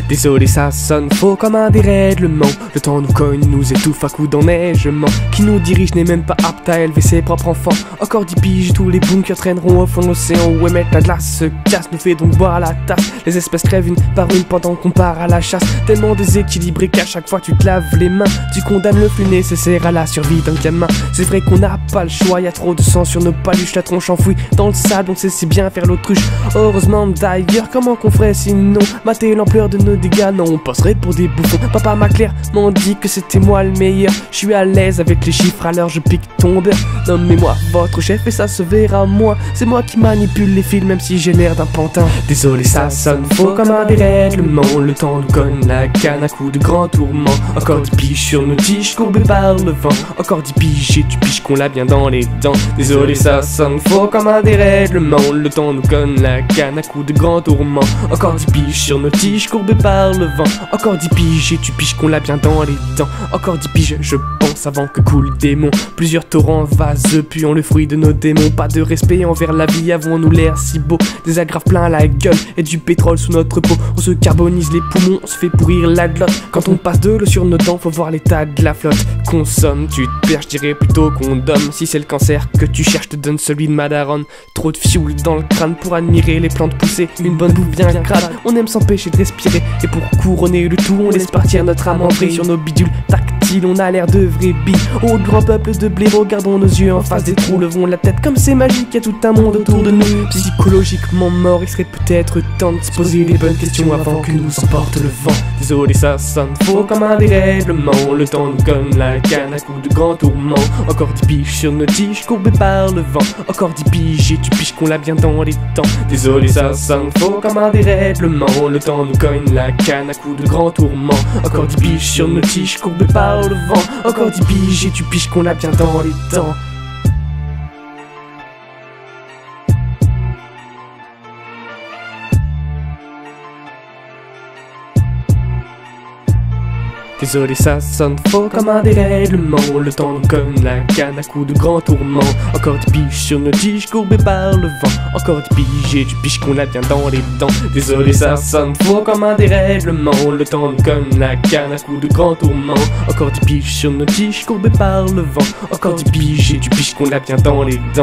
Désolé, ça sonne faux comme un dérèglement. Le temps nous cogne, nous étouffe à coups d'enneigement. Qui nous dirige n'est même pas apte à élever ses propres enfants. Encore 10 piges, tous les bunkers traîneront au fond de l'océan. Où émettre la glace se casse, nous fait donc boire à la tasse. Les espèces crèvent une par une pendant qu'on part à la chasse. Tellement déséquilibré qu'à chaque fois tu te laves les mains. Tu condamnes le flux nécessaire à la survie d'un gamin. C'est vrai qu'on n'a pas le choix, y a trop de sang sur nos paluches. La tronche enfouie dans le sable, on sait si bien faire l'autruche. Heureusement d'ailleurs, comment qu'on ferait sinon? Mater l'ampleur de nos dégâts, non, on passerait pour des bouffons. Papa m'a clairement dit que c'était moi le meilleur. Je suis à l'aise avec les chiffres, alors je pique ton beurre. Nommez-moi votre chef et ça se verra moins. C'est moi qui manipule les fils, même si j'ai l'air d'un pantin. Désolé, ça sonne faux comme un dérèglement. Le temps nous cogne la canne à coups de grands tourments. Encore 10 piges sur nos tiges courbées par le vent. Encore 10 piges et tu piges qu'on l'a bien dans les dents. Désolé, ça sonne faux comme un dérèglement. Le temps nous cogne la canne à coups de grands tourments. Encore 10 piges sur nos tiges courbées par le vent. Encore 10 piges et tu piges qu'on l'a bien dans les dents. Encore 10 piges, je pense, avant que coule le démon. Plusieurs torrents vaseux puant le fruit de nos démons. Pas de respect envers la vie, avons-nous l'air si beau? Des agrafes plein la gueule et du pétrole sous notre peau. On se carbonise les poumons, on se fait pourrir la glotte. Quand on passe de l'eau sur nos dents, faut voir l'état de la flotte. Consomme, tu te perds, je dirais plutôt qu'on donne. Si c'est le cancer que tu cherches, te donne celui de ma daronne. Trop de fioul dans le crâne pour admirer les plantes pousser. Une bonne bouffe bien crade, on aime s'empêcher de respirer. Et pour couronner le tout, on laisse partir notre âme en vrille. Sur nos bidules tactiles, on a l'air de vrais billes. Au grand peuple de blé, regardons nos yeux en face des trous. Levons la tête comme c'est magique, y a tout un monde autour de nous. Psychologiquement mort, il serait peut-être temps de se poser les bonnes questions avant que nous emporte le vent. Désolé, ça sonne faux comme un dérèglement. Le temps nous cogne la canne à coups de grands tourments. Encore 10 piges sur nos tiges courbées par le vent. Encore 10 piges et tu piges qu'on l'a bien dans les dents. Désolé, ça sonne faux comme un dérèglement. Le temps nous cogne la canne à coups de grands tourments. Encore 10 piges sur nos tiges courbées par le vent. Encore 10 piges et tu piges qu'on l'a bien dans les dents. Désolé, ça sonne faux comme un dérèglement. Le temps nous cogne la canne à coups de grands tourments. Encore 10 piges sur nos tiges courbées par le vent. Encore 10 piges et tu piges qu'on l'a bien dans les dents. Désolé, ça sonne faux comme un dérèglement. Le temps nous cogne la canne à coups de grands tourments. Encore 10 piges sur nos tiges courbées par le vent. Encore 10 piges et tu piges qu'on l'a bien dans les dents.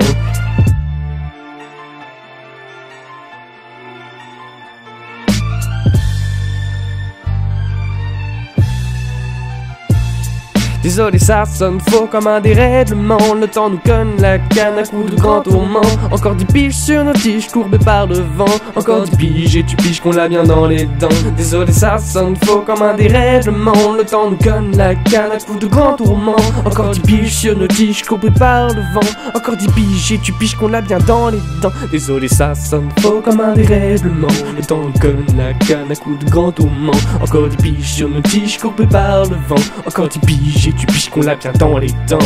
Désolé, ça sonne faux comme un dérèglement. Le temps nous cogne la canne à coups de grands tourments. Encore 10 piges sur nos tiges courbées par le vent. Encore 10 piges et tu piges qu'on l'a bien dans les dents. Désolé, ça sonne faux comme un dérèglement. Le temps nous cogne la canne à coups de grands tourments. Encore 10 piges sur nos tiges courbées par le vent. Encore 10 piges et tu piges qu'on l'a bien dans les dents. Désolé, ça sonne faux comme un dérèglement. Le temps nous cogne la canne à coups de grands tourments. Encore 10 piges sur nos tiges courbées par le vent. Encore 10 piges et tu piges qu'on l'a bien dans les dents.